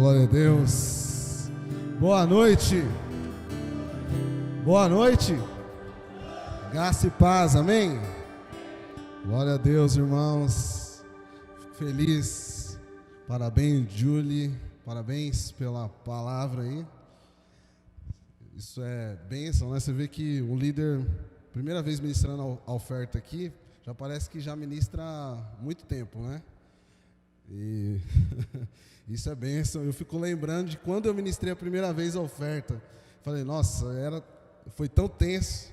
Glória a Deus. Boa noite. Boa noite. Graça e paz, amém? Glória a Deus, irmãos. Fico feliz. Parabéns, Julie. Parabéns pela palavra aí. Isso é bênção, né? Você vê que o líder, primeira vez ministrando a oferta aqui, já parece que já ministra há muito tempo, né? E isso é bênção. Eu fico lembrando de quando eu ministrei a primeira vez a oferta. Falei, nossa, foi tão tenso.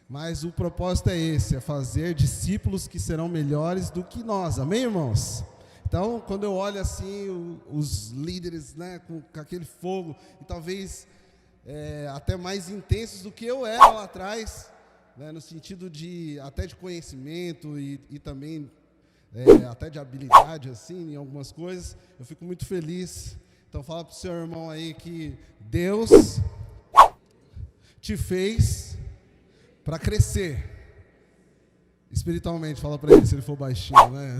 Mas o propósito é esse, é fazer discípulos que serão melhores do que nós. Amém, irmãos? Então, quando eu olho assim, os líderes, né, com aquele fogo, e talvez até mais intensos do que eu era lá atrás, né, no sentido até de conhecimento e também até de habilidade, assim, em algumas coisas, eu fico muito feliz. Então, fala para o seu irmão aí que Deus te fez para crescer espiritualmente. Fala para ele, se ele for baixinho, né?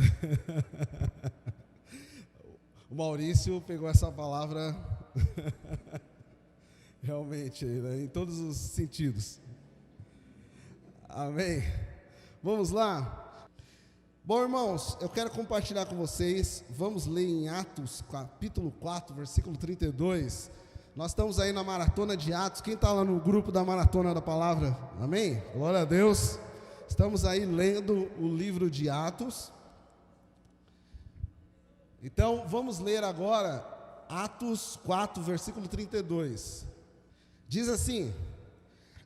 O Maurício pegou essa palavra realmente, né, em todos os sentidos. Amém? Vamos lá? Bom, irmãos, eu quero compartilhar com vocês, vamos ler em Atos, capítulo 4, versículo 32. Nós estamos aí na maratona de Atos. Quem está lá no grupo da maratona da palavra? Amém? Glória a Deus. Estamos aí lendo o livro de Atos. Então, vamos ler agora Atos 4, versículo 32. Diz assim: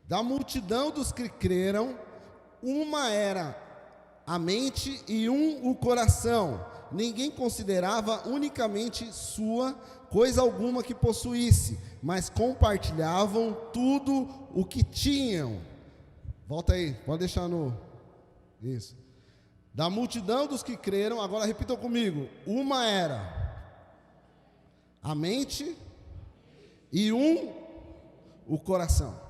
da multidão dos que creram, uma era a mente e o coração. Ninguém considerava unicamente sua coisa alguma que possuísse, mas compartilhavam tudo o que tinham. Volta aí, pode deixar isso. Da multidão dos que creram, agora repitam comigo. Uma era a mente e o coração.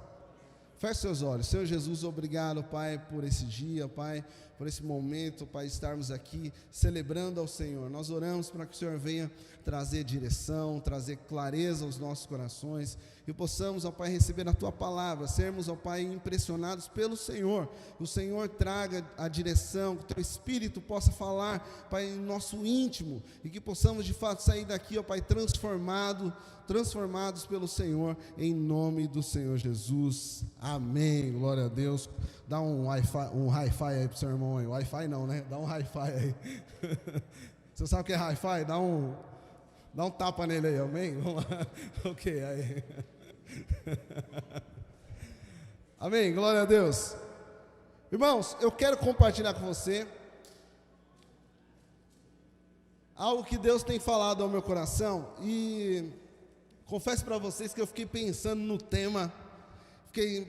Feche seus olhos. Senhor Jesus, obrigado, Pai, por esse dia, Pai, por esse momento, Pai, estarmos aqui celebrando ao Senhor. Nós oramos para que o Senhor venha trazer direção, trazer clareza aos nossos corações, e possamos, ó Pai, receber a Tua palavra, sermos, ó Pai, impressionados pelo Senhor. O Senhor traga a direção, que o Teu Espírito possa falar, Pai, em nosso íntimo, e que possamos de fato sair daqui, ó Pai, transformados pelo Senhor, em nome do Senhor Jesus. Amém. Glória a Deus. Dá um hi-fi aí pro seu irmão aí. Wi-Fi não, né? Dá um hi-fi aí. Você sabe o que é hi-fi? Dá um tapa nele aí, amém? Vamos lá. Ok, aí. Amém. Glória a Deus. Irmãos, eu quero compartilhar com você algo que Deus tem falado ao meu coração, e confesso para vocês que eu fiquei pensando no tema,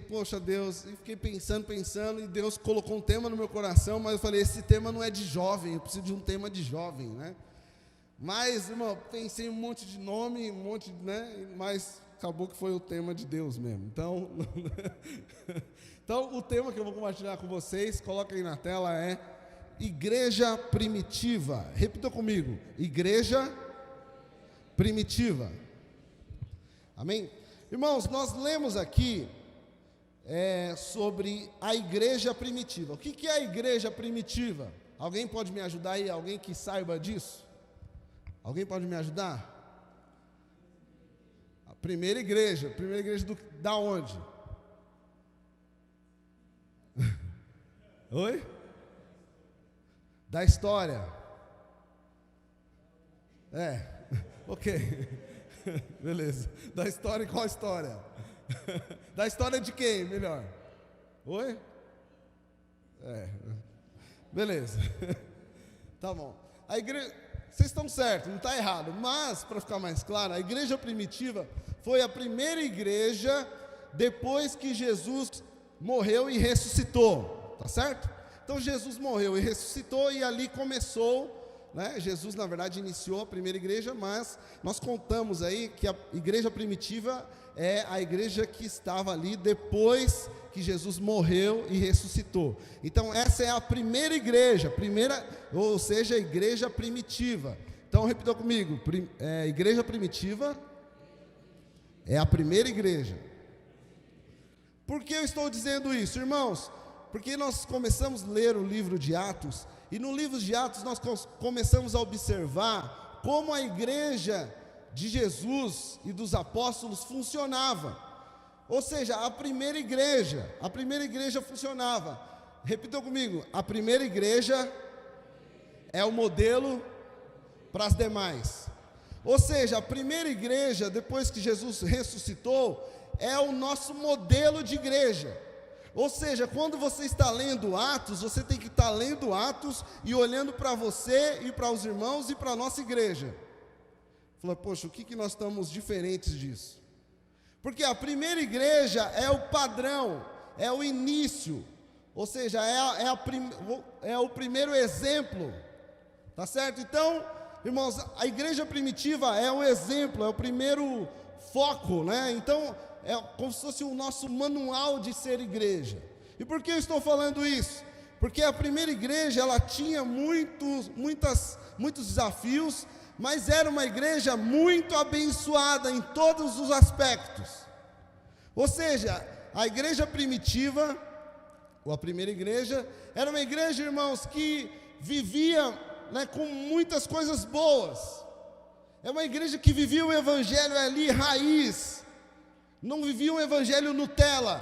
poxa Deus, e fiquei pensando, e Deus colocou um tema no meu coração, mas eu falei, esse tema não é de jovem, eu preciso de um tema de jovem, né? Mas, irmão, pensei um monte de nome, né? Mas acabou que foi o tema de Deus mesmo. Então, o tema que eu vou compartilhar com vocês, coloca aí na tela, é Igreja Primitiva. Repita comigo, Igreja Primitiva. Amém? Irmãos, nós lemos aqui sobre a igreja primitiva. O que é a igreja primitiva? Alguém pode me ajudar aí? Alguém que saiba disso? Alguém pode me ajudar? A primeira igreja da onde? Oi? Da história. Ok. Beleza. Da história e qual história? Da história de quem, melhor? Oi? Beleza. Tá bom. A igreja, vocês estão certos, não está errado. Mas, para ficar mais claro, a igreja primitiva foi a primeira igreja depois que Jesus morreu e ressuscitou. Tá certo? Então Jesus morreu e ressuscitou, e ali começou, né? Jesus, na verdade, iniciou a primeira igreja, mas nós contamos aí que a igreja primitiva é a igreja que estava ali depois que Jesus morreu e ressuscitou. Então essa é a primeira igreja, ou seja, a igreja primitiva. Então Então repita comigo, igreja primitiva é a primeira igreja. Por que eu estou dizendo isso, irmãos? Porque nós começamos a ler o livro de Atos, e no livro de Atos nós começamos a observar como a igreja de Jesus e dos apóstolos funcionava. Ou seja, a primeira igreja funcionava. Repita comigo, a primeira igreja é o modelo para as demais. Ou seja, a primeira igreja, depois que Jesus ressuscitou, é o nosso modelo de igreja. Ou seja, quando você está lendo Atos, você tem que estar lendo Atos e olhando para você e para os irmãos e para a nossa igreja. Fala, poxa, o que nós estamos diferentes disso? Porque a primeira igreja é o padrão, é o início, ou seja, é o primeiro exemplo, tá certo? Então, irmãos, a igreja primitiva é o exemplo, é o primeiro foco, né? Então, é como se fosse o nosso manual de ser igreja. E por que eu estou falando isso? Porque a primeira igreja, ela tinha muitos desafios, mas era uma igreja muito abençoada em todos os aspectos. Ou seja, a igreja primitiva, ou a primeira igreja, era uma igreja, irmãos, que vivia, né, com muitas coisas boas. É uma igreja que vivia o evangelho ali, raiz, não vivia um evangelho Nutella,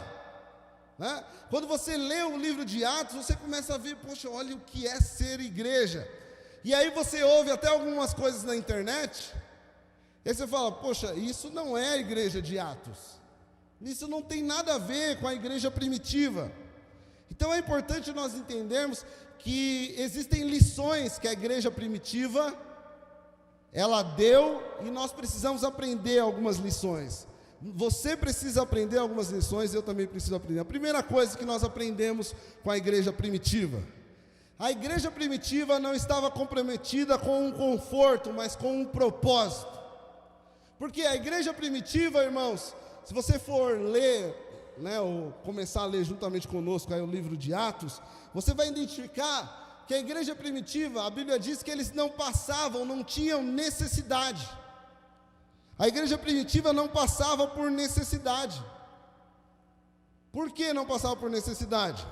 né? Quando você lê o livro de Atos, você começa a ver, poxa, olha o que é ser igreja. E aí você ouve até algumas coisas na internet, e aí você fala, poxa, isso não é a igreja de Atos, isso não tem nada a ver com a igreja primitiva. Então é importante nós entendermos que existem lições que a igreja primitiva, ela deu, e nós precisamos aprender algumas lições. Você precisa aprender algumas lições, eu também preciso aprender. A primeira coisa que nós aprendemos com a igreja primitiva: a igreja primitiva não estava comprometida com um conforto, mas com um propósito. Porque a igreja primitiva, irmãos, se você for ler, né, ou começar a ler juntamente conosco aí o livro de Atos, você vai identificar que a igreja primitiva, a Bíblia diz que eles não tinham necessidade. A igreja primitiva não passava por necessidade. Por que não passava por necessidade?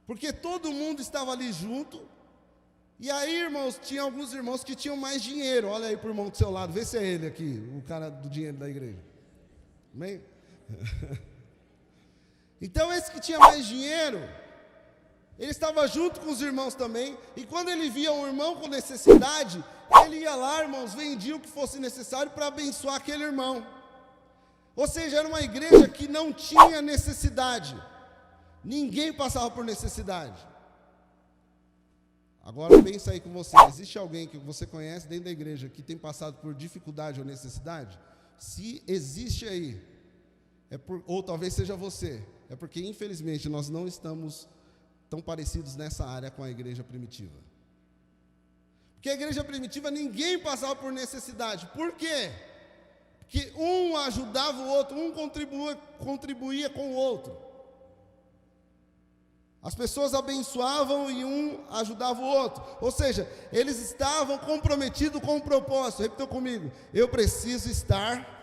Porque todo mundo estava ali junto. E aí, irmãos, tinha alguns irmãos que tinham mais dinheiro. Olha aí para o irmão do seu lado, vê se é ele aqui, o cara do dinheiro da igreja. Amém? Então esse que tinha mais dinheiro, ele estava junto com os irmãos também. E quando ele via um irmão com necessidade, ele ia lá, irmãos, vendia o que fosse necessário para abençoar aquele irmão. Ou seja, era uma igreja que não tinha necessidade. Ninguém passava por necessidade. Agora pensa aí com você, existe alguém que você conhece dentro da igreja que tem passado por dificuldade ou necessidade? Se existe aí, ou talvez seja você, é porque infelizmente nós não estamos tão parecidos nessa área com a igreja primitiva. Porque a igreja primitiva ninguém passava por necessidade. Por quê? Porque um ajudava o outro, um contribuía com o outro. As pessoas abençoavam e um ajudava o outro. Ou seja, eles estavam comprometidos com o propósito. Repita comigo, eu preciso estar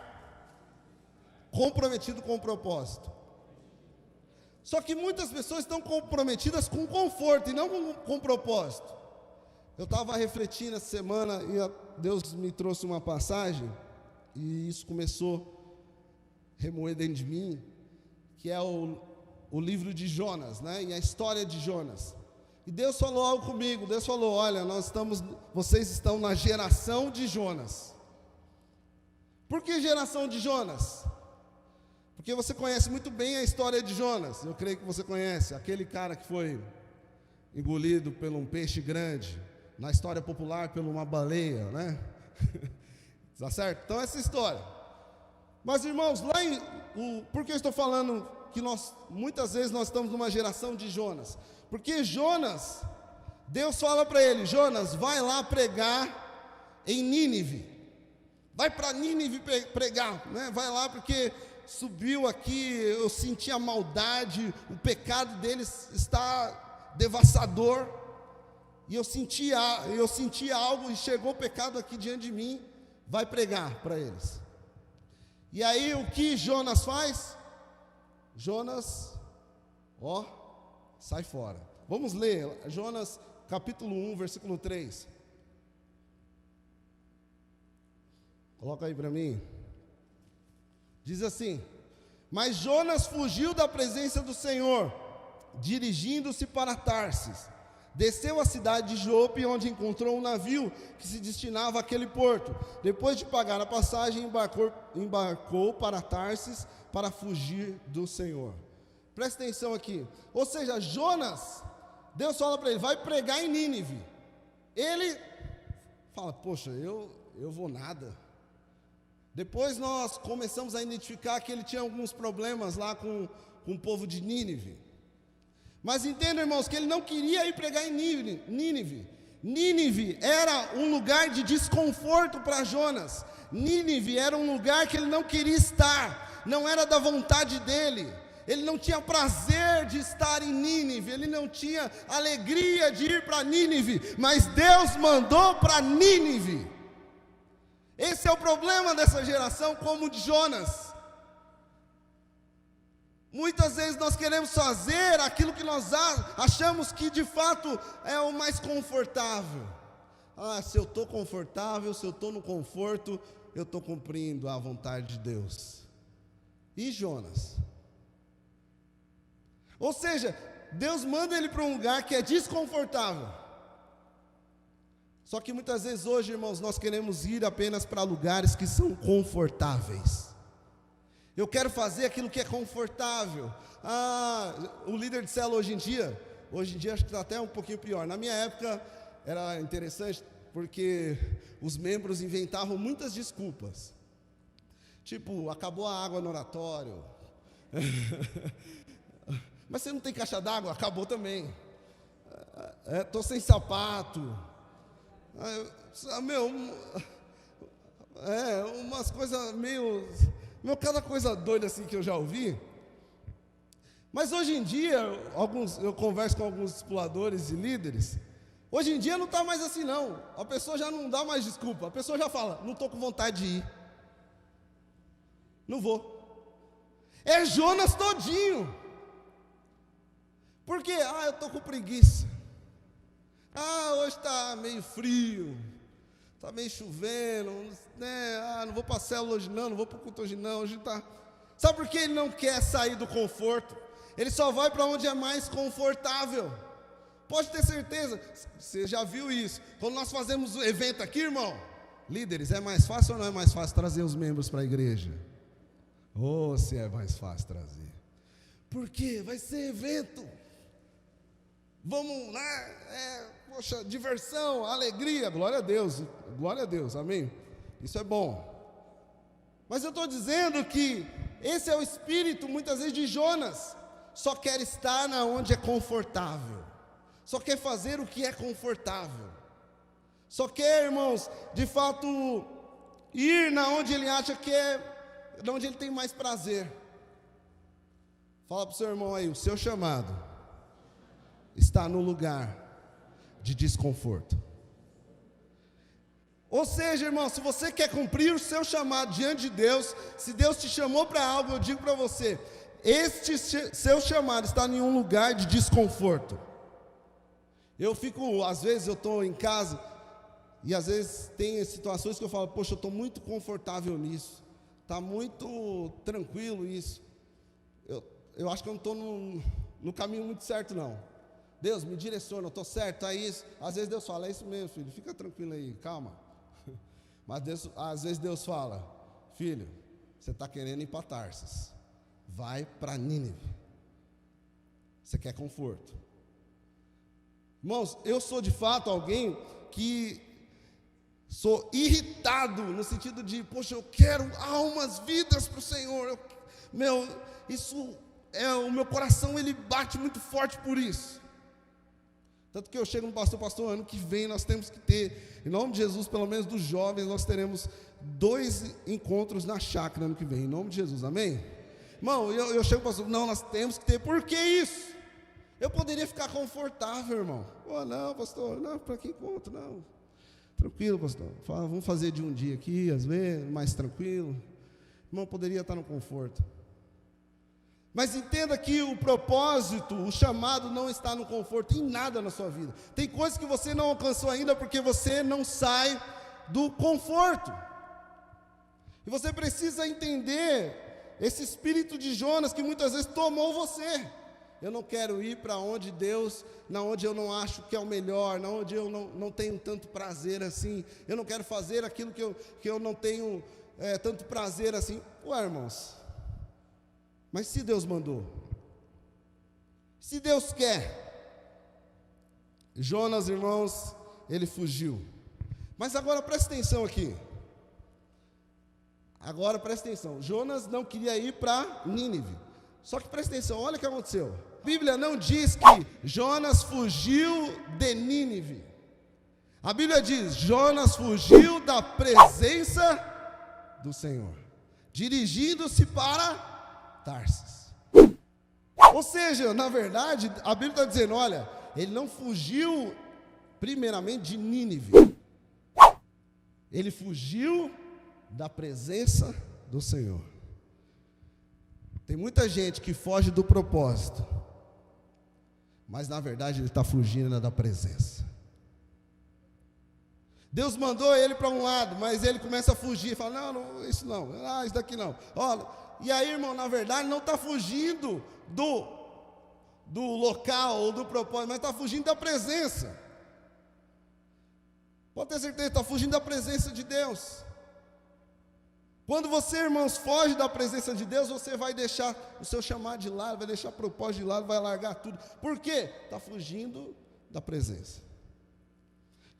comprometido com o propósito. Só que muitas pessoas estão comprometidas com conforto e não com propósito. Eu estava refletindo essa semana e Deus me trouxe uma passagem, e isso começou a remoer dentro de mim, que é o livro de Jonas, né? E a história de Jonas. E Deus falou algo comigo. Deus falou, olha, vocês estão na geração de Jonas. Por que geração de Jonas? Porque você conhece muito bem a história de Jonas. Eu creio que você conhece, aquele cara que foi engolido por um peixe grande, na história popular por uma baleia, né? Tá certo? Então essa história. Mas irmãos, por que eu estou falando que muitas vezes nós estamos numa geração de Jonas? Porque Jonas, Deus fala para ele, Jonas, vai lá pregar em Nínive. Vai para Nínive pregar, né? Vai lá porque subiu aqui, eu senti a maldade, o pecado deles está devastador. e eu senti algo, e chegou o pecado aqui diante de mim, vai pregar para eles. E aí o que Jonas faz? Jonas, sai fora. Vamos ler Jonas capítulo 1, versículo 3. Coloca aí para mim. Diz assim: mas Jonas fugiu da presença do Senhor, dirigindo-se para Tarsis. Desceu à cidade de Jope, onde encontrou um navio que se destinava àquele porto. Depois de pagar a passagem, embarcou para Tarsis para fugir do Senhor. Presta atenção aqui. Ou seja, Jonas, Deus fala para ele, vai pregar em Nínive. Ele fala, poxa, eu vou nada. Depois nós começamos a identificar que ele tinha alguns problemas lá com o povo de Nínive. Mas entenda, irmãos, que ele não queria ir pregar em Nínive. Nínive era um lugar de desconforto para Jonas. Nínive era um lugar que ele não queria estar, não era da vontade dele. Ele não tinha prazer de estar em Nínive, ele não tinha alegria de ir para Nínive, mas Deus mandou para Nínive. Esse é o problema dessa geração, como de Jonas. Muitas vezes nós queremos fazer aquilo que nós achamos que de fato é o mais confortável. Se eu estou confortável, se eu estou no conforto, eu estou cumprindo a vontade de Deus. E Jonas? Ou seja, Deus manda ele para um lugar que é desconfortável. Só que muitas vezes hoje, irmãos, nós queremos ir apenas para lugares que são confortáveis. Eu quero fazer aquilo que é confortável. O líder de célula hoje em dia acho que está até um pouquinho pior. Na minha época era interessante porque os membros inventavam muitas desculpas. Tipo, acabou a água no oratório. Mas você não tem caixa d'água? Acabou também. Estou sem sapato. Umas coisas meio, cada coisa doida assim que eu já ouvi. Mas hoje em dia, eu converso com alguns discipuladores e líderes. Hoje em dia não está mais assim não. A pessoa já não dá mais desculpa. A pessoa já fala, não estou com vontade de ir. Não vou. É Jonas todinho. Por quê? Eu estou com preguiça. Hoje está meio frio, está meio chovendo, né? Não vou para a célula hoje não vou para o culto hoje não, hoje está... Sabe por que ele não quer sair do conforto? Ele só vai para onde é mais confortável. Pode ter certeza, você já viu isso. Quando nós fazemos o evento aqui, irmão, líderes, é mais fácil ou não é mais fácil trazer os membros para a igreja? Se é mais fácil trazer. Por quê? Vai ser evento. Vamos lá, poxa, diversão, alegria, glória a Deus, amém? Isso é bom. Mas eu estou dizendo que esse é o espírito, muitas vezes, de Jonas. Só quer estar na onde é confortável, só quer fazer o que é confortável, só quer, irmãos, de fato, ir na onde ele acha que é, na onde ele tem mais prazer. Fala para o seu irmão aí, o seu chamado está no lugar de desconforto. Ou seja, irmão, se você quer cumprir o seu chamado diante de Deus, se Deus te chamou para algo, eu digo para você, este seu chamado está em um lugar de desconforto. Às vezes eu estou em casa, e às vezes tem situações que eu falo, poxa, eu estou muito confortável nisso, está muito tranquilo isso, eu acho que eu não estou no caminho muito certo não. Deus, me direciona, eu estou certo, às vezes Deus fala, é isso mesmo, filho, fica tranquilo aí, calma. Mas às vezes Deus fala, filho, você está querendo ir para Tarsis, vai para Nínive, você quer conforto. Irmãos, eu sou de fato alguém que sou irritado, no sentido de, poxa, eu quero almas, vidas para o Senhor, o meu coração ele bate muito forte por isso. Tanto que eu chego no pastor, ano que vem nós temos que ter, em nome de Jesus, pelo menos dos jovens, nós teremos 2 encontros na chácara ano que vem, em nome de Jesus, amém? Irmão, eu chego para o pastor, não, nós temos que ter, por que isso? Eu poderia ficar confortável, irmão. Oh, não, pastor, não, para que conto, não. Tranquilo, pastor. Vamos fazer de um dia aqui, às vezes, mais tranquilo. Irmão, poderia estar no conforto. Mas entenda que o propósito, o chamado não está no conforto, em nada na sua vida. Tem coisas que você não alcançou ainda porque você não sai do conforto. E você precisa entender esse espírito de Jonas que muitas vezes tomou você. Eu não quero ir para onde Deus, na onde eu não acho que é o melhor, na onde eu não tenho tanto prazer assim. Eu não quero fazer aquilo que eu não tenho tanto prazer assim. Ué, irmãos, mas se Deus mandou, se Deus quer, Jonas, irmãos, ele fugiu. Mas agora presta atenção aqui. Agora presta atenção. Jonas não queria ir para Nínive. Só que presta atenção, olha o que aconteceu. A Bíblia não diz que Jonas fugiu de Nínive. A Bíblia diz: Jonas fugiu da presença do Senhor, dirigindo-se para Tarsis. Ou seja, na verdade, a Bíblia está dizendo, olha, ele não fugiu primeiramente de Nínive. Ele fugiu da presença do Senhor. Tem muita gente que foge do propósito, mas na verdade ele está fugindo da presença. Deus mandou ele para um lado, mas ele começa a fugir, fala, não, isso não, isso daqui não. Olha, e aí, irmão, na verdade não está fugindo do local ou do propósito, mas está fugindo da presença. Pode ter certeza, está fugindo da presença de Deus. Quando você, irmãos, foge da presença de Deus, você vai deixar o seu chamado de lado, vai deixar o propósito de lado, vai largar tudo. Por quê? Está fugindo da presença.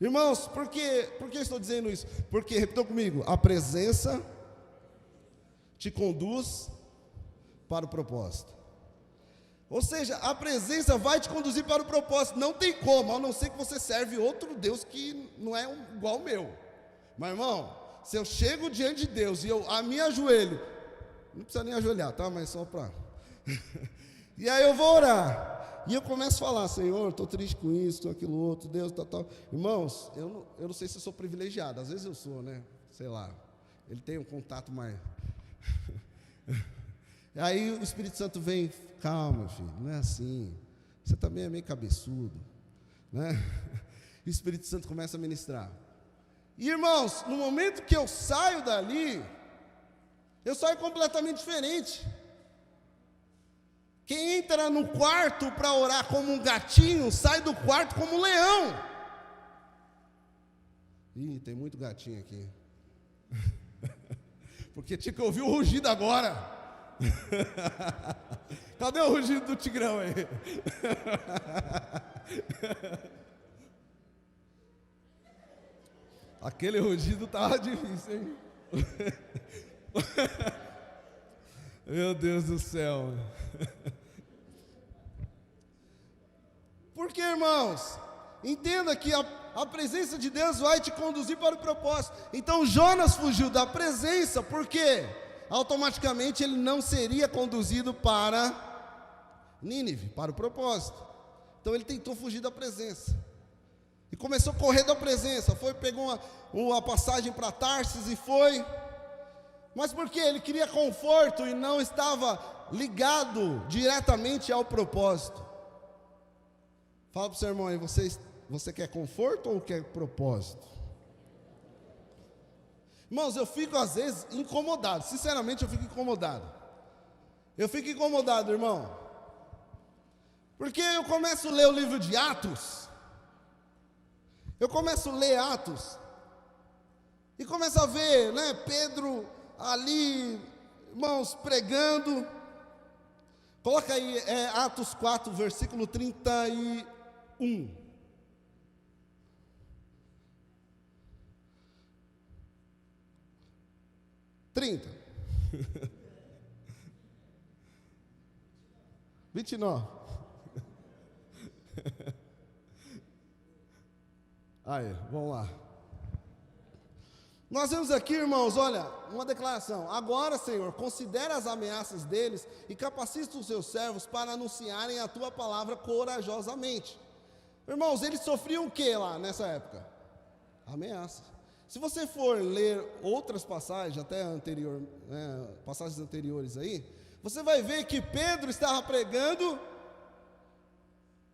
Irmãos, por que eu estou dizendo isso? Porque, repitam comigo, a presença te conduz para o propósito. Ou seja, a presença vai te conduzir para o propósito. Não tem como, a não ser que você serve outro Deus que não é igual ao meu. Mas, irmão, se eu chego diante de Deus e eu me ajoelho, não precisa nem ajoelhar, tá? Mas só para... E aí eu vou orar, e eu começo a falar, Senhor, estou triste com isso, estou aquilo outro, Deus, tal. Irmãos, eu não sei se eu sou privilegiado, às vezes eu sou, né? Sei lá, ele tem um contato mais... Aí o Espírito Santo vem, calma, filho, não é assim, você também é meio cabeçudo, né? E o Espírito Santo começa a ministrar. E, irmãos, no momento que eu saio dali, eu saio completamente diferente. Quem entra no quarto para orar como um gatinho, sai do quarto como um leão. Ih, tem muito gatinho aqui. Porque tinha que ouvir o rugido agora. Cadê o rugido do Tigrão aí? Aquele rugido estava difícil, hein? Meu Deus do céu. Porque, irmãos, entenda que a presença de Deus vai te conduzir para o propósito. Então Jonas fugiu da presença, porque automaticamente ele não seria conduzido para Nínive, para o propósito. Então ele tentou fugir da presença. E começou a correr da presença, pegou uma passagem para Tarsis e foi. Mas por quê? Ele queria conforto e não estava ligado diretamente ao propósito. Fala para o seu irmão aí, você quer conforto ou quer propósito? Irmãos, eu fico às vezes incomodado, sinceramente eu fico incomodado. Eu fico incomodado, irmão, porque eu começo a ler o livro de Atos. Eu começo a ler Atos e começo a ver, né, Pedro ali, irmãos, pregando. Coloca aí, Atos 4, versículo 31. 30. 29. Aí, vamos lá. Nós vemos aqui, irmãos, olha, uma declaração. Agora, Senhor, considera as ameaças deles e capacita os seus servos para anunciarem a tua palavra corajosamente. Irmãos, eles sofriam o que lá nessa época? Ameaça. Se você for ler outras passagens, até passagens anteriores aí, você vai ver que Pedro estava pregando,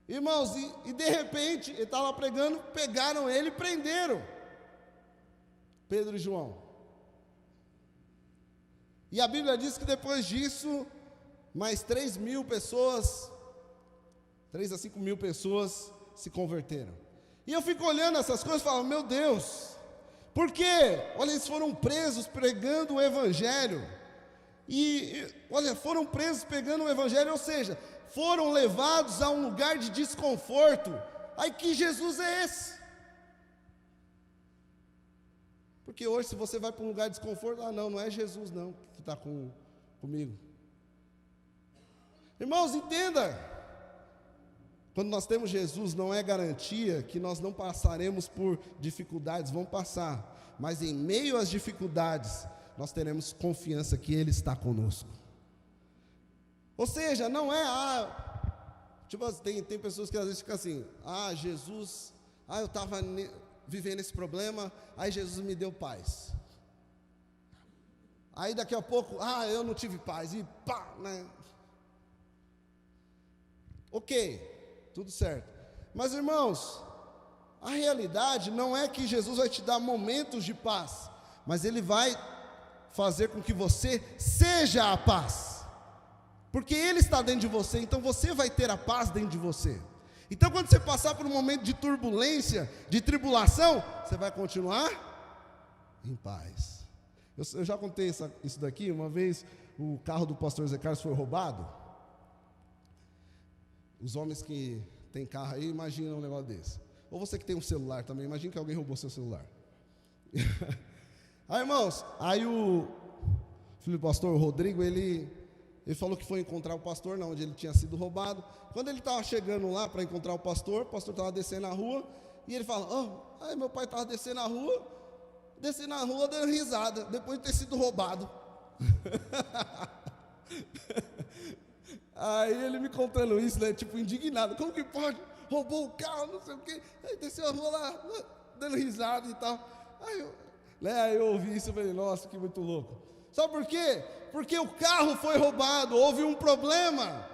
irmãos, e de repente, ele estava pregando, pegaram ele e prenderam Pedro e João. E a Bíblia diz que depois disso, mais 3.000 pessoas, 3 a 5.000 pessoas se converteram. E eu fico olhando essas coisas e falo, meu Deus, por quê? Olha, eles foram presos pregando o Evangelho. E, olha, foram presos pregando o Evangelho, ou seja, foram levados a um lugar de desconforto. Aí que Jesus é esse? Porque hoje, se você vai para um lugar de desconforto, não é Jesus não que está comigo. Irmãos, entenda, quando nós temos Jesus, não é garantia que nós não passaremos por dificuldades, vamos passar, mas em meio às dificuldades, nós teremos confiança que Ele está conosco. Ou seja, não é, tipo, tem pessoas que às vezes ficam assim, Jesus, eu estava vivendo esse problema, aí Jesus me deu paz. Aí daqui a pouco, eu não tive paz, e pá, né? Ok, tudo certo. Mas irmãos, a realidade não é que Jesus vai te dar momentos de paz, mas Ele vai fazer com que você seja a paz, porque Ele está dentro de você, então você vai ter a paz dentro de você. Então quando você passar por um momento de turbulência, de tribulação, você vai continuar em paz. Eu já contei isso daqui, uma vez o carro do pastor Zé Carlos foi roubado. Os homens que têm carro aí, imaginam um negócio desse. Ou você que tem um celular também, imagina que alguém roubou seu celular. Aí, irmãos, o filho do pastor, o Rodrigo, ele falou que foi encontrar o pastor, onde ele tinha sido roubado. Quando ele estava chegando lá para encontrar o pastor estava descendo a rua, e ele fala, meu pai estava descendo a rua dando risada, depois de ter sido roubado. Aí ele me contando isso, né, tipo indignado, como que pode, roubou o carro, não sei o quê, aí desceu a rua lá, dando risada e tal. Aí eu ouvi isso e falei, nossa, que muito louco. Sabe por quê? Porque o carro foi roubado, houve um problema.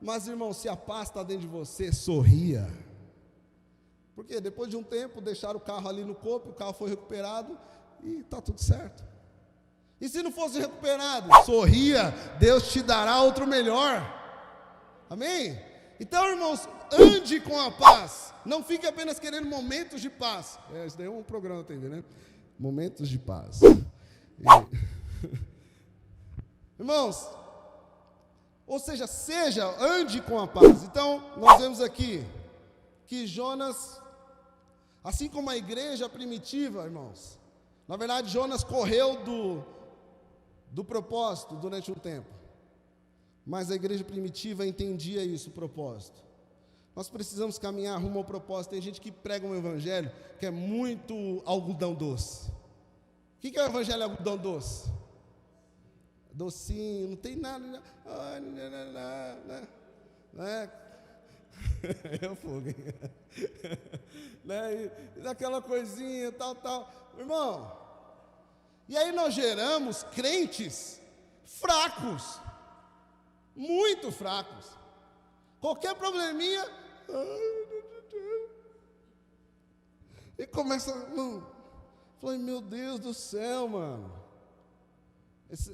Mas irmão, se a paz está dentro de você, sorria. Porque depois de um tempo, deixaram o carro ali no corpo, o carro foi recuperado e está tudo certo. E se não fosse recuperado, sorria, Deus te dará outro melhor. Amém? Então, irmãos, ande com a paz. Não fique apenas querendo momentos de paz. Isso daí é um programa da TV, né? Momentos de paz. Irmãos, ou seja, ande com a paz. Então, nós vemos aqui que Jonas, assim como a igreja primitiva, irmãos, na verdade Jonas correu do propósito durante um tempo, mas a igreja primitiva entendia isso, o propósito. Nós precisamos caminhar rumo ao propósito. Tem gente que prega um evangelho que é muito algodão doce. O que é o evangelho algodão doce? Docinho, não tem nada, né? É o fogo, hein? Né? E daquela coisinha, tal. Irmão, e aí nós geramos crentes fracos, muito fracos. Qualquer probleminha, e começa, falei, meu Deus do céu, mano.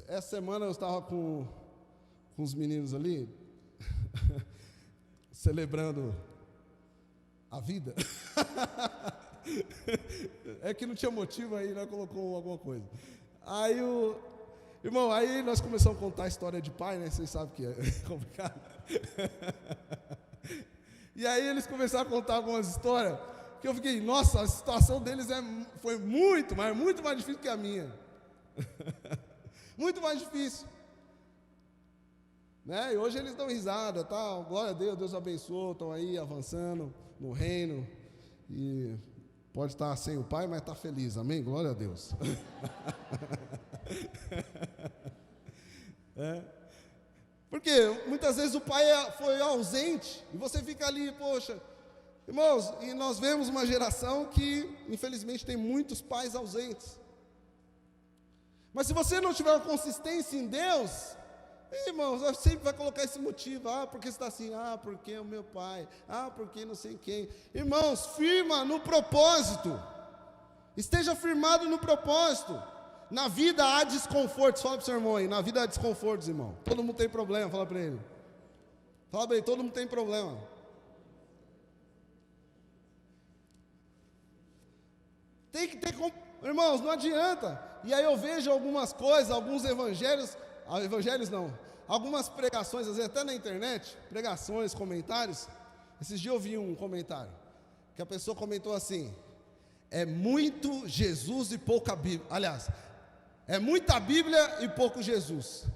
Essa semana eu estava com os meninos ali, celebrando a vida. É que não tinha motivo aí, né? Colocou alguma coisa. Aí aí nós começamos a contar a história de pai, né? Vocês sabem que é complicado. E aí eles começaram a contar algumas histórias, que eu fiquei, nossa, a situação deles foi muito mais difícil que a minha. Muito mais difícil, né? E hoje eles dão risada, tal, glória a Deus, Deus abençoe, estão aí avançando no reino, e Pode estar sem o pai, mas está feliz, amém? Glória a Deus. Porque muitas vezes o pai foi ausente, e você fica ali, poxa, irmãos, e nós vemos uma geração que, infelizmente, tem muitos pais ausentes. Mas se você não tiver uma consistência em Deus, irmãos, você sempre vai colocar esse motivo, porque você está assim, porque é o meu pai, porque não sei quem. Irmãos, firma no propósito, esteja firmado no propósito. Na vida há desconfortos, fala para o seu irmão aí, na vida há desconfortos, irmão. Todo mundo tem problema, fala para ele. Fala para ele, todo mundo tem problema. Tem que ter, irmãos, não adianta. E aí eu vejo algumas coisas, alguns evangelhos não, algumas pregações, às vezes até na internet, pregações, comentários. Esses dias eu vi um comentário, que a pessoa comentou assim: é muito Jesus e pouca Bíblia. Aliás, é muita Bíblia e pouco Jesus.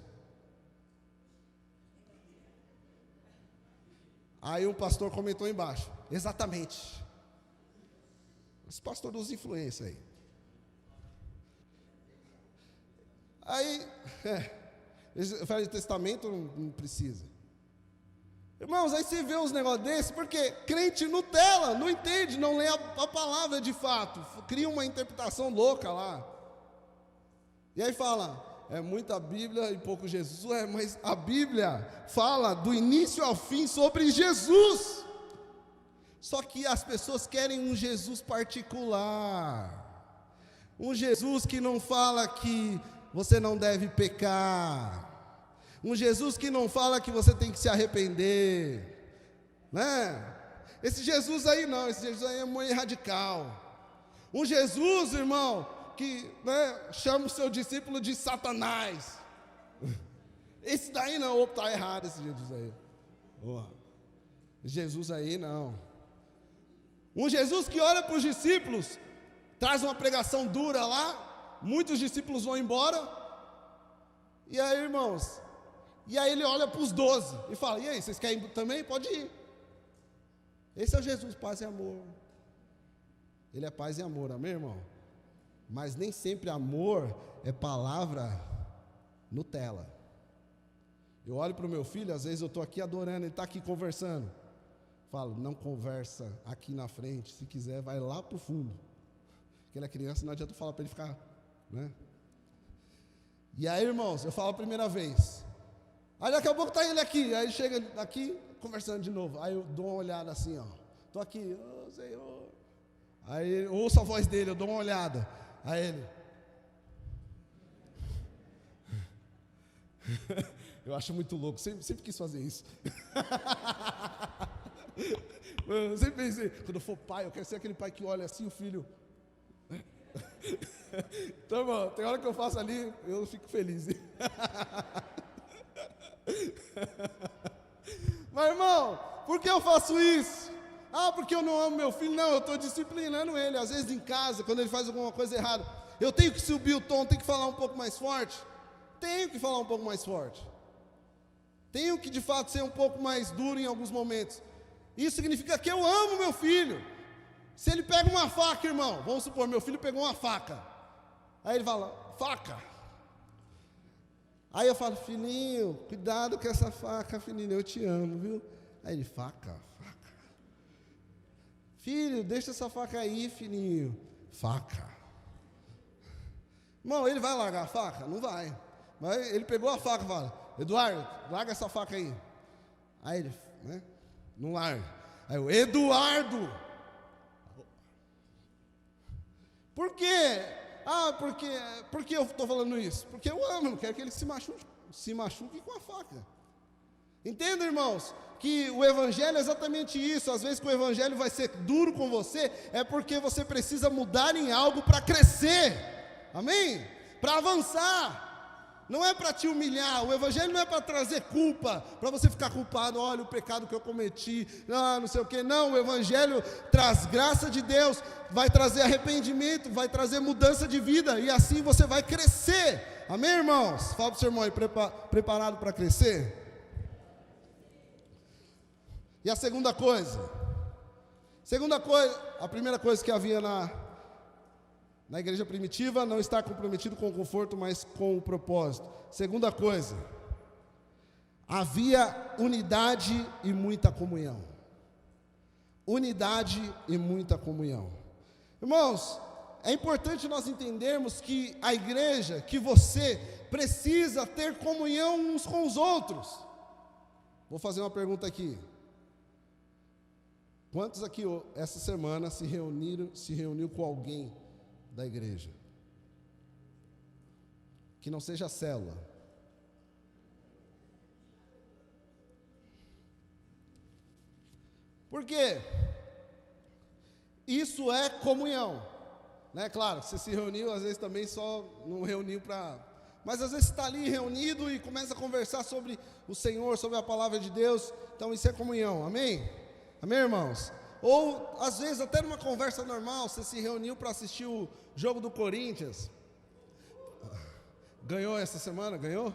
Aí um pastor comentou embaixo: exatamente. Esse pastor dos influência aí, Velho Testamento não precisa. Irmãos, aí você vê uns negócios desses, porque crente Nutella, não entende, não lê a palavra de fato, cria uma interpretação louca lá. E aí fala, é muita Bíblia e pouco Jesus. Mas a Bíblia fala do início ao fim sobre Jesus. Só que as pessoas querem um Jesus particular, um Jesus que não fala que você não deve pecar, um Jesus que não fala que você tem que se arrepender, né? Esse Jesus aí não, esse Jesus aí é muito radical. Um Jesus, irmão, que, né, chama o seu discípulo de Satanás. Esse daí não, está errado esse Jesus aí. Jesus aí não. Um Jesus que olha para os discípulos, traz uma pregação dura lá, muitos discípulos vão embora, e aí, irmãos, e aí ele olha para os 12 e fala: e aí, vocês querem ir também? Pode ir. Esse é o Jesus, paz e amor. Ele é paz e amor, amém, irmão? Mas nem sempre amor é palavra Nutella. Eu olho para o meu filho, às vezes eu estou aqui adorando, ele está aqui conversando. Falo, não conversa aqui na frente, se quiser vai lá para o fundo. Porque ele é criança, não adianta falar para ele ficar, né? E aí, irmãos, eu falo a primeira vez, aí daqui a pouco está ele aqui, aí chega aqui, conversando de novo, aí eu dou uma olhada assim, estou aqui, Senhor, aí eu ouço a voz dele, eu dou uma olhada, aí ele, eu acho muito louco, sempre quis fazer isso. Eu sempre pensei, quando eu for pai, eu quero ser aquele pai que olha assim o filho. Então, irmão, tem hora que eu faço ali, eu fico feliz. Mas, irmão, por que eu faço isso? Porque eu não amo meu filho. Não, eu estou disciplinando ele. Às vezes em casa, quando ele faz alguma coisa errada, eu tenho que subir o tom, tenho que falar um pouco mais forte. Tenho que falar um pouco mais forte. Tenho que de fato ser um pouco mais duro em alguns momentos. Isso significa que eu amo meu filho. Se ele pega uma faca, irmão, vamos supor, meu filho pegou uma faca. Aí ele fala, faca. Aí eu falo, filhinho, cuidado com essa faca, filhinho, eu te amo, viu? Aí ele, faca. Filho, deixa essa faca aí, filhinho. Faca. Irmão, ele vai largar a faca? Não vai. Mas ele pegou a faca e fala, Eduardo, larga essa faca aí. Aí ele, né? Não larga. Aí eu, Eduardo. Por quê? Por que eu estou falando isso? Porque eu amo, não quero que ele se machuque com a faca. Entenda, irmãos, que o evangelho é exatamente isso. Às vezes que o evangelho vai ser duro com você, é porque você precisa mudar em algo para crescer. Amém? Para avançar. Não é para te humilhar, o evangelho não é para trazer culpa, para você ficar culpado, olha o pecado que eu cometi, não sei o que, não, o evangelho traz graça de Deus, vai trazer arrependimento, vai trazer mudança de vida, e assim você vai crescer, amém, irmãos? Fala para o seu irmão aí, preparado para crescer? E a segunda coisa, Segunda coisa, a primeira coisa que havia na igreja primitiva, não estar comprometido com o conforto, mas com o propósito. Segunda coisa, havia unidade e muita comunhão. Unidade e muita comunhão. Irmãos, é importante nós entendermos que a igreja, que você precisa ter comunhão uns com os outros. Vou fazer uma pergunta aqui. Quantos aqui essa semana se reuniu com alguém da igreja? Que não seja célula. Por quê? Isso é comunhão, né? Claro, você se reuniu, às vezes também só não reuniu para... Mas às vezes está ali reunido e começa a conversar sobre o Senhor, sobre a palavra de Deus. Então isso é comunhão, amém? Amém, irmãos? Ou às vezes até numa conversa normal, você se reuniu para assistir o jogo do Corinthians. Ganhou essa semana? Ganhou?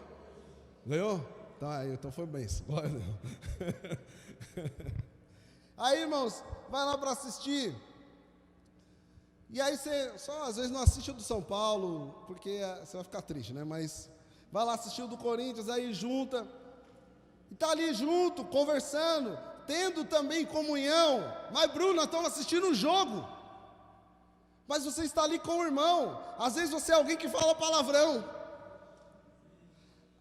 Ganhou? Tá, então foi bem. Glória a Deus. Aí, irmãos, vai lá para assistir. E aí você só às vezes não assiste o do São Paulo, porque você vai ficar triste, né? Mas vai lá assistir o do Corinthians, aí junta. E está ali junto, conversando, tendo também comunhão. Mas Bruno, nós estamos assistindo um jogo. Mas você está ali com o irmão. Às vezes você é alguém que fala palavrão.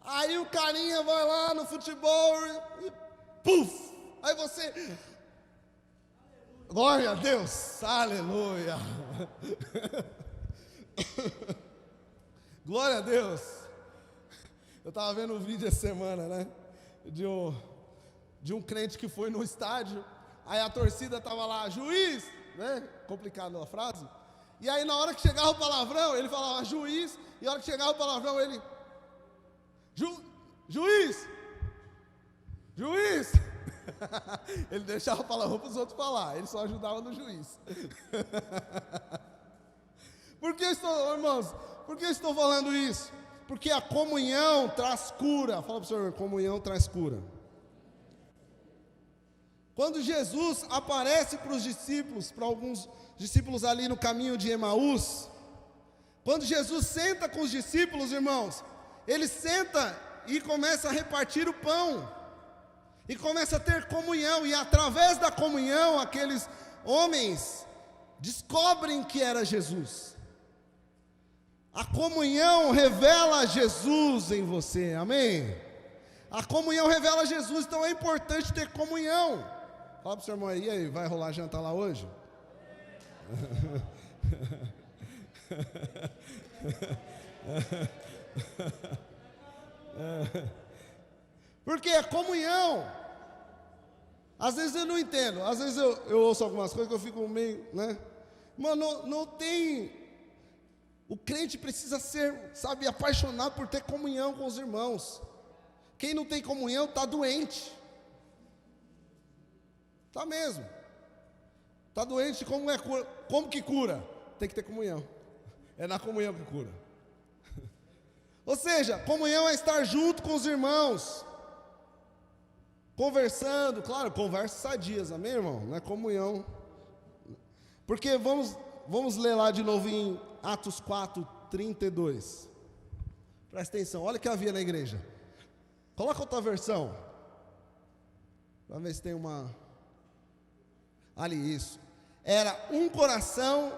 Aí o carinha vai lá no futebol e puf! Aí você... Glória a Deus, aleluia. Glória a Deus. Eu estava vendo um vídeo essa semana, né? De um crente que foi no estádio. Aí a torcida estava lá, juiz, né? Complicado a frase. E aí na hora que chegava o palavrão, ele falava juiz. E na hora que chegava o palavrão, ele... Juiz! Juiz! Ele deixava o palavrão para os outros falar, ele só ajudava no juiz. Irmãos, por que eu estou falando isso? Porque a comunhão traz cura. Fala para o senhor, comunhão traz cura. Quando Jesus aparece para os discípulos, para alguns discípulos ali no caminho de Emaús, quando Jesus senta com os discípulos, irmãos, ele senta e começa a repartir o pão. E começa a ter comunhão, e através da comunhão, aqueles homens descobrem que era Jesus. A comunhão revela Jesus em você, amém? A comunhão revela Jesus, então é importante ter comunhão. Fala para o seu irmão aí, vai rolar jantar lá hoje? Porque a comunhão... Às vezes eu não entendo, às vezes eu ouço algumas coisas que eu fico meio, né? Mano, não tem... O crente precisa ser, sabe, apaixonado por ter comunhão com os irmãos. Quem não tem comunhão está doente. Está mesmo. Está doente, como que cura? Tem que ter comunhão. É na comunhão que cura. Ou seja, comunhão é estar junto com os irmãos. Conversando, claro, conversas sadias, amém, irmão? Não é comunhão. Porque vamos ler lá de novo em Atos 4, 32. Presta atenção, olha o que havia na igreja. Coloca outra versão. Vamos ver se tem uma... Ali, isso. Era um coração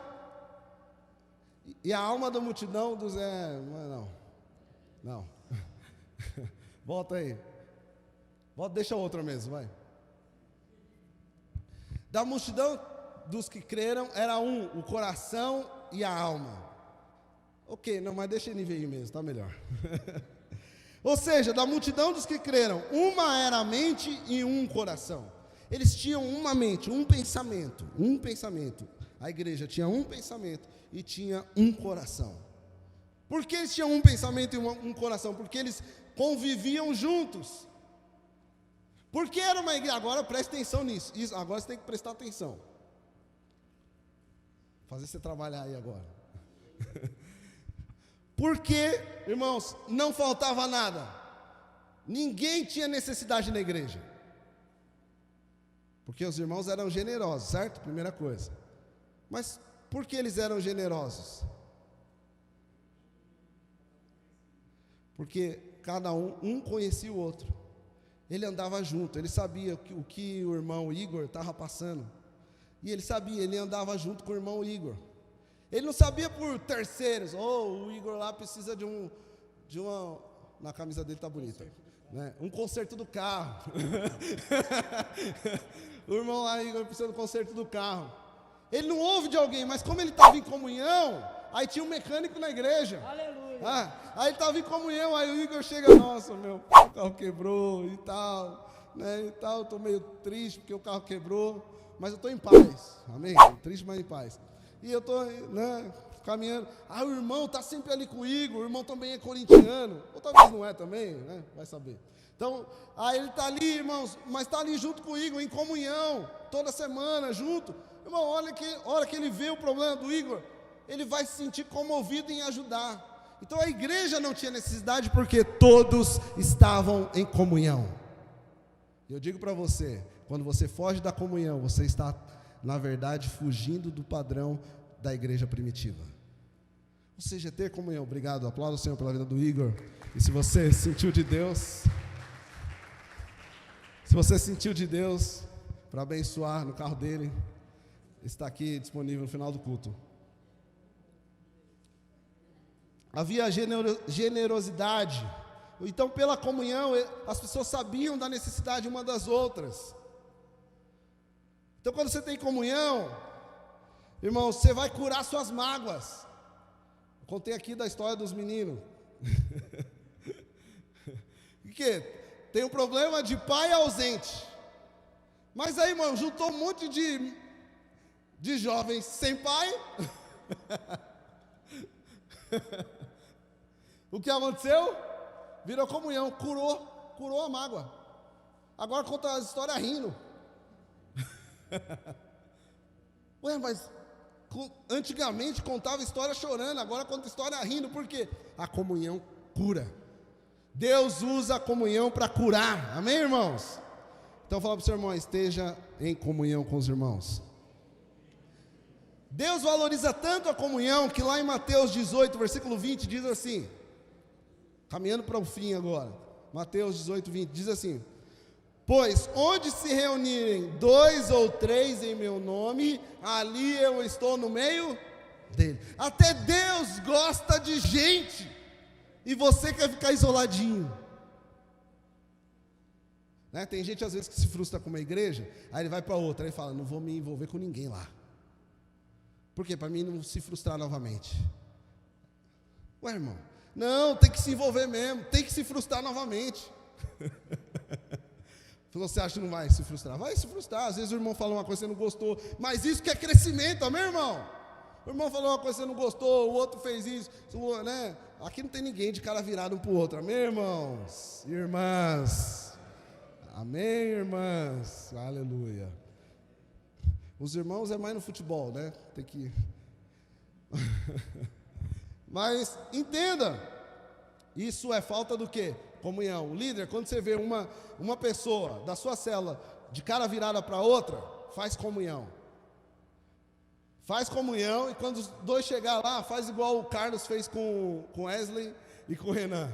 e a alma da multidão dos... Não. Volta aí. Deixa outra mesmo, vai. Da multidão dos que creram, era o coração e a alma. Ok, não, mas deixa ele vir mesmo, tá melhor. Ou seja, da multidão dos que creram, uma era a mente e um coração. Eles tinham uma mente, um pensamento. A igreja tinha um pensamento e tinha um coração. Por que eles tinham um pensamento e um coração? Porque eles conviviam juntos. Porque era uma igreja, agora preste atenção nisso, agora você tem que prestar atenção. Fazer você trabalhar aí agora. Porque, irmãos, não faltava nada. Ninguém tinha necessidade na igreja. Porque os irmãos eram generosos, certo? Primeira coisa. Mas por que eles eram generosos? Porque cada um conhecia o outro. Ele andava junto, ele sabia o que o irmão Igor estava passando. E ele sabia, ele andava junto com o irmão Igor. Ele não sabia por terceiros, o Igor lá precisa de uma, na camisa dele está bonita, né? Um conserto do carro. O irmão lá, Igor, precisa do conserto do carro. Ele não ouve de alguém, mas como ele estava em comunhão, aí tinha um mecânico na igreja. Aleluia. Aí ele estava em comunhão, aí o Igor chega, nossa, meu carro quebrou e tal, né, e tal, estou meio triste porque o carro quebrou, mas eu estou em paz, amém? Triste, mas em paz. E eu estou, né, caminhando, o irmão está sempre ali com o Igor, o irmão também é corintiano, ou talvez não é também, né, vai saber. Então, aí ele está ali, irmãos, mas está ali junto com o Igor, em comunhão, toda semana, junto. Irmão, olha que a hora que ele vê o problema do Igor, ele vai se sentir comovido em ajudar. Então a igreja não tinha necessidade porque todos estavam em comunhão. Eu digo para você, quando você foge da comunhão, você está, na verdade, fugindo do padrão da igreja primitiva. Ou seja, ter comunhão. Obrigado, aplaudo o Senhor pela vida do Igor. E se você sentiu de Deus, para abençoar no carro dele, está aqui disponível no final do culto. Havia generosidade. Então, pela comunhão, as pessoas sabiam da necessidade uma das outras. Então, quando você tem comunhão, irmão, você vai curar suas mágoas. Eu contei aqui da história dos meninos. Que tem um problema de pai ausente. Mas aí, irmão, juntou um monte de jovens sem pai. O que aconteceu? Virou comunhão, curou a mágoa. Agora conta as histórias rindo. Ué, mas antigamente contava história chorando, agora conta história rindo, por quê? A comunhão cura. Deus usa a comunhão para curar, amém, irmãos? Então fala para o seu irmão, esteja em comunhão com os irmãos. Deus valoriza tanto a comunhão que lá em Mateus 18, versículo 20, diz assim, caminhando para o fim agora, Mateus 18, 20, diz assim: pois onde se reunirem 2 ou 3 em meu nome, ali eu estou no meio dele. Até Deus gosta de gente, e você quer ficar isoladinho, né? Tem gente às vezes que se frustra com uma igreja, aí ele vai para outra, aí fala, não vou me envolver com ninguém lá. Por quê? Para mim não se frustrar novamente. Ué, irmão, não, tem que se envolver mesmo, tem que se frustrar novamente. Você acha que não vai se frustrar? Vai se frustrar, às vezes o irmão fala uma coisa que você não gostou, mas isso que é crescimento, amém, irmão? O irmão falou uma coisa que você não gostou, o outro fez isso, né? Aqui não tem ninguém de cara virado um para o outro, amém, irmãos? Irmãs, amém, irmãs, aleluia. Os irmãos é mais no futebol, né? Tem que... Mas entenda, isso é falta do quê? Comunhão. O líder, quando você vê uma pessoa da sua célula de cara virada para outra, faz comunhão. Faz comunhão, e quando os dois chegar lá, faz igual o Carlos fez com Wesley e com o Renan.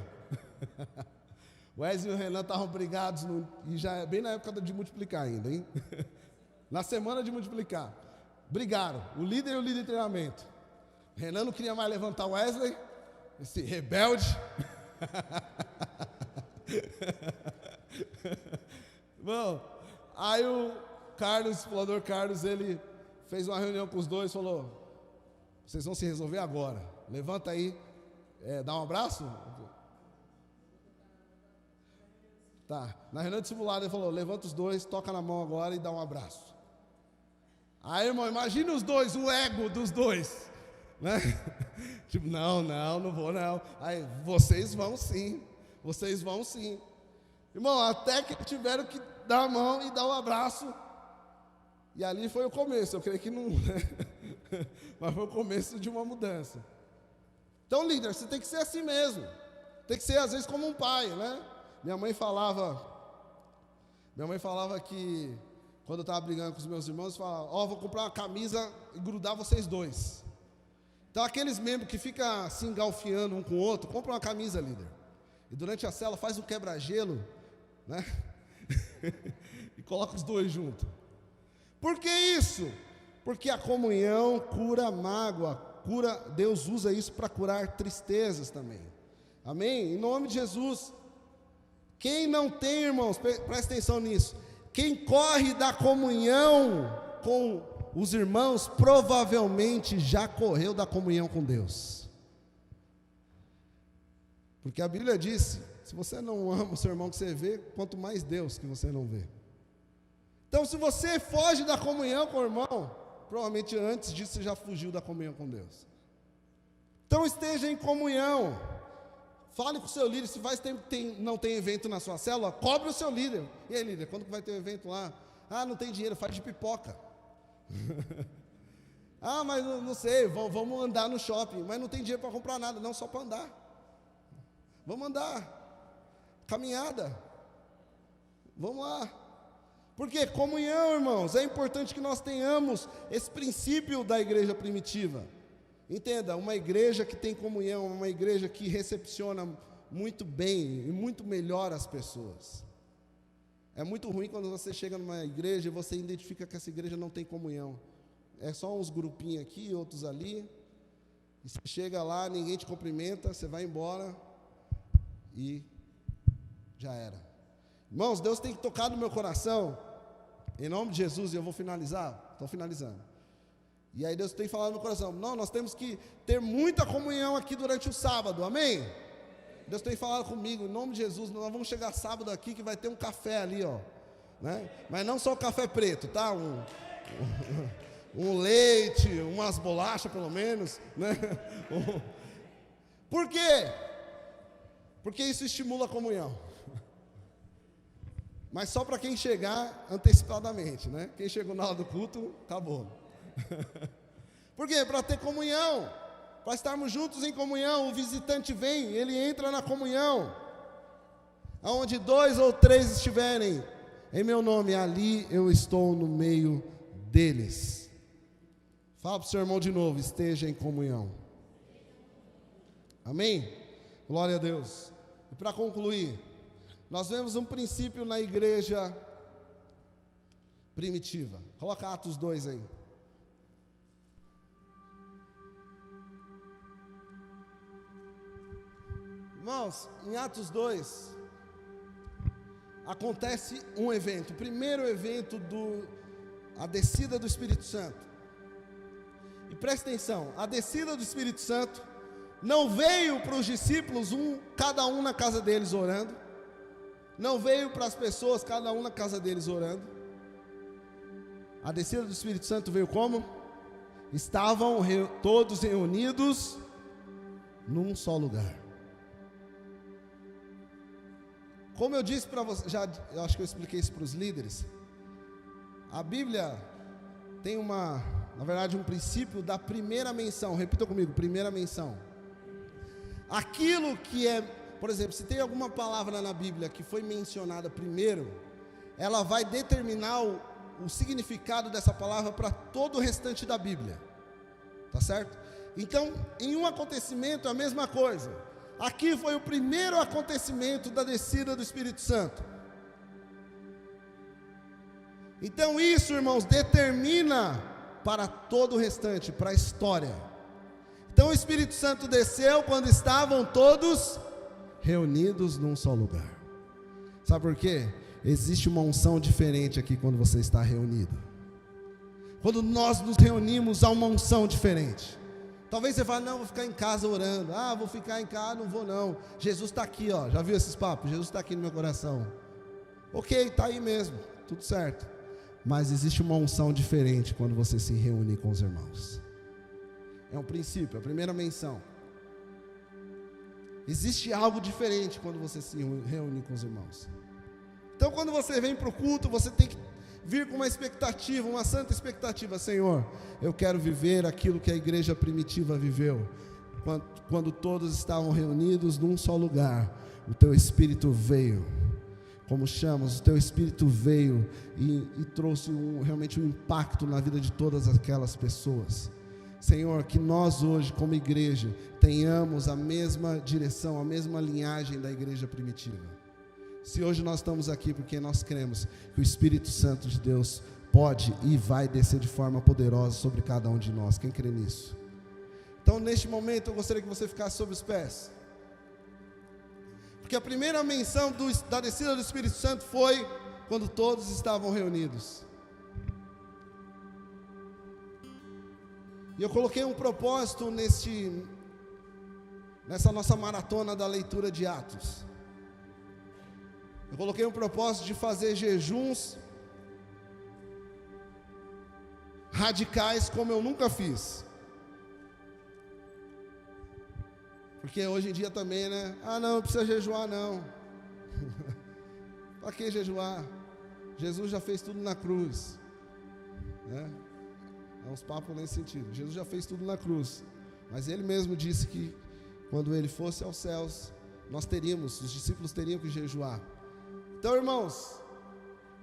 O Wesley e o Renan estavam brigados, e já é bem na época de multiplicar ainda, hein? Na semana de multiplicar, brigaram, o líder e o líder de treinamento. O Renan não queria mais levantar o Wesley, esse rebelde. Bom, aí o Carlos, o explorador Carlos, ele fez uma reunião com os dois, falou, vocês vão se resolver agora, levanta aí, dá um abraço. Tá, na reunião de simulado ele falou, levanta os dois, toca na mão agora e dá um abraço. Aí, irmão, imagina os dois, o ego dos dois, né? Tipo, não vou não. Aí, vocês vão sim. Irmão, até que tiveram que dar a mão e dar um abraço. E ali foi o começo, eu creio que não, né? Mas foi o começo de uma mudança. Então, líder, você tem que ser assim mesmo. Tem que ser, às vezes, como um pai, né? Minha mãe falava que quando eu estava brigando com os meus irmãos, falava, vou comprar uma camisa e grudar vocês dois. Então aqueles membros que ficam se engalfiando um com o outro, compra uma camisa, líder. E durante a célula faz um quebra-gelo, né? E coloca os dois juntos. Por que isso? Porque a comunhão cura mágoa, Deus usa isso para curar tristezas também. Amém? Em nome de Jesus. Quem não tem, irmãos, presta atenção nisso. Quem corre da comunhão com os irmãos, provavelmente já correu da comunhão com Deus. Porque a Bíblia diz, se você não ama o seu irmão que você vê, quanto mais Deus que você não vê. Então, se você foge da comunhão com o irmão, provavelmente antes disso você já fugiu da comunhão com Deus. Então esteja em comunhão. Fale com o seu líder. Se faz tempo que não tem evento na sua célula, cobre o seu líder. E aí, líder, quando que vai ter um evento lá? Não tem dinheiro, faz de pipoca. Mas não sei, vamos andar no shopping. Mas não tem dinheiro para comprar nada, não, só para andar. Vamos andar. Caminhada. Vamos lá. Porque comunhão, irmãos, é importante que nós tenhamos esse princípio da igreja primitiva. Entenda, uma igreja que tem comunhão, uma igreja que recepciona muito bem e muito melhor as pessoas. É muito ruim quando você chega numa igreja e você identifica que essa igreja não tem comunhão. É só uns grupinhos aqui, outros ali. E você chega lá, ninguém te cumprimenta, você vai embora e já era. Irmãos, Deus tem que tocar no meu coração. Em nome de Jesus, e eu vou finalizar, estou finalizando. E aí Deus tem falado no meu coração, não, nós temos que ter muita comunhão aqui durante o sábado, amém? Deus tem falado comigo, em nome de Jesus, nós vamos chegar sábado aqui que vai ter um café ali, né? Mas não só o café preto, tá? Um leite, umas bolachas pelo menos, né? Por quê? Porque isso estimula a comunhão. Mas só para quem chegar antecipadamente, né? Quem chegou na hora do culto, acabou. Por quê? Para ter comunhão, para estarmos juntos em comunhão. O visitante vem, ele entra na comunhão. Aonde 2 ou 3 estiverem em meu nome, ali eu estou no meio deles. Fala para o seu irmão de novo, esteja em comunhão. Amém? Glória a Deus. E para concluir, nós vemos um princípio na igreja primitiva. Coloca Atos 2 aí. Irmãos, em Atos 2, acontece um evento. O primeiro evento a descida do Espírito Santo. E preste atenção, a descida do Espírito Santo não veio para os discípulos, cada um na casa deles orando. Não veio para as pessoas, cada um na casa deles orando. A descida do Espírito Santo veio como? Estavam todos reunidos num só lugar. Como eu disse para você, eu acho que eu expliquei isso para os líderes. A Bíblia tem na verdade um princípio da primeira menção. Repita comigo, primeira menção. Aquilo que é, por exemplo, se tem alguma palavra na Bíblia que foi mencionada primeiro, ela vai determinar o significado dessa palavra para todo o restante da Bíblia. Tá certo? Então, em um acontecimento é a mesma coisa. Aqui foi o primeiro acontecimento da descida do Espírito Santo. Então isso, irmãos, determina para todo o restante, para a história. Então o Espírito Santo desceu quando estavam todos reunidos num só lugar. Sabe por quê? Existe uma unção diferente aqui quando você está reunido. Quando nós nos reunimos, há uma unção diferente. Talvez você fale, não, vou ficar em casa orando. Vou ficar em casa, não vou não. Jesus está aqui, já viu esses papos? Jesus está aqui no meu coração. Ok, está aí mesmo, tudo certo. Mas existe uma unção diferente quando você se reúne com os irmãos. É um princípio, a primeira menção. Existe algo diferente quando você se reúne com os irmãos. Então quando você vem para o culto, você tem que vir com uma expectativa, uma santa expectativa. Senhor, eu quero viver aquilo que a igreja primitiva viveu, quando todos estavam reunidos num só lugar, o teu Espírito veio, como chamas, o teu Espírito veio e trouxe realmente um impacto na vida de todas aquelas pessoas. Senhor, que nós hoje como igreja tenhamos a mesma direção, a mesma linhagem da igreja primitiva. Se hoje nós estamos aqui porque nós cremos que o Espírito Santo de Deus pode e vai descer de forma poderosa sobre cada um de nós, quem crê nisso? Então neste momento eu gostaria que você ficasse sobre os pés, porque a primeira menção da descida do Espírito Santo foi quando todos estavam reunidos. E eu coloquei um propósito nessa nossa maratona da leitura de Atos. Eu coloquei um propósito de fazer jejuns radicais como eu nunca fiz. Porque hoje em dia também, né? Não precisa jejuar não. Para que jejuar? Jesus já fez tudo na cruz, né? É uns papos nesse sentido. Jesus já fez tudo na cruz, mas Ele mesmo disse que quando Ele fosse aos céus, os discípulos teriam que jejuar. Então, irmãos,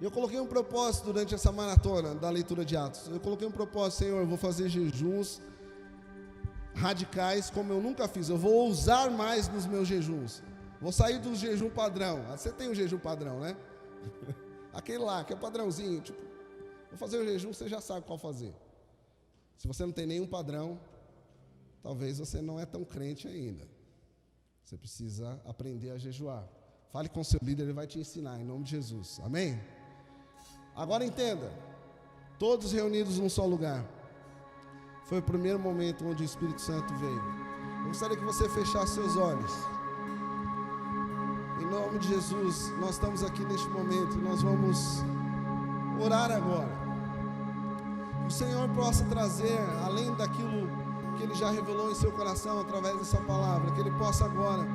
eu coloquei um propósito durante essa maratona da leitura de Atos. Eu coloquei um propósito: Senhor, eu vou fazer jejuns radicais como eu nunca fiz. Eu vou ousar mais nos meus jejuns. Vou sair do jejum padrão. Você tem um jejum padrão, né? Aquele lá, que é padrãozinho, tipo, vou fazer o jejum, você já sabe qual fazer. Se você não tem nenhum padrão, talvez você não é tão crente ainda. Você precisa aprender a jejuar. Fale com seu líder, ele vai te ensinar, em nome de Jesus. Amém? Agora entenda, todos reunidos num só lugar. Foi o primeiro momento onde o Espírito Santo veio. Eu gostaria que você fechasse seus olhos. Em nome de Jesus, nós estamos aqui neste momento, nós vamos orar agora. Que o Senhor possa trazer, além daquilo que Ele já revelou em seu coração através dessa palavra, que Ele possa agora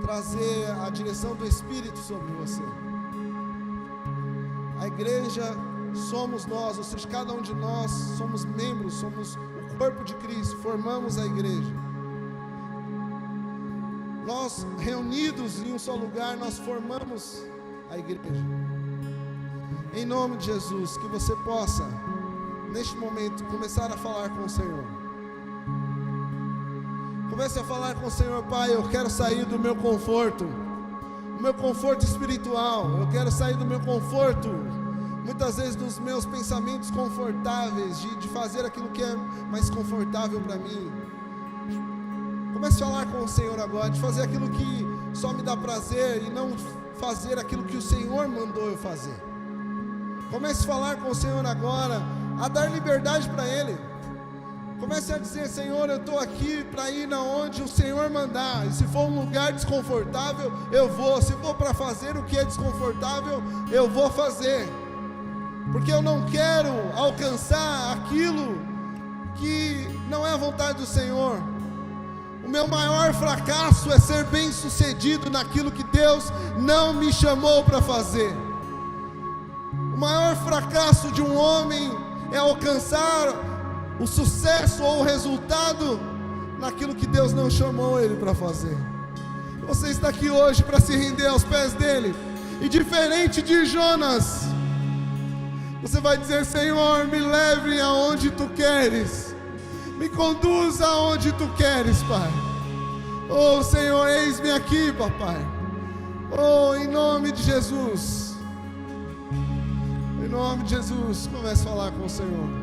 trazer a direção do Espírito sobre você. A igreja somos nós, ou seja, cada um de nós somos membros, somos o corpo de Cristo, formamos a igreja. Nós reunidos em um só lugar, nós formamos a igreja. Em nome de Jesus, que você possa, neste momento, começar a falar com o Senhor. Comece a falar com o Senhor: Pai, eu quero sair do meu conforto espiritual, eu quero sair do meu conforto, muitas vezes dos meus pensamentos confortáveis, de fazer aquilo que é mais confortável para mim. Comece a falar com o Senhor agora, de fazer aquilo que só me dá prazer e não fazer aquilo que o Senhor mandou eu fazer. Comece a falar com o Senhor agora, a dar liberdade para Ele. Comece a dizer: Senhor, eu estou aqui para ir na onde o Senhor mandar. E se for um lugar desconfortável, eu vou. Se for para fazer o que é desconfortável, eu vou fazer. Porque eu não quero alcançar aquilo que não é a vontade do Senhor. O meu maior fracasso é ser bem sucedido naquilo que Deus não me chamou para fazer. O maior fracasso de um homem é alcançar o sucesso ou o resultado naquilo que Deus não chamou ele para fazer. Você está aqui hoje para se render aos pés dele, e diferente de Jonas, você vai dizer: Senhor, me leve aonde tu queres, me conduza aonde tu queres, Pai. Oh Senhor, eis-me aqui, papai. Oh, em nome de Jesus, em nome de Jesus, comece a falar com o Senhor.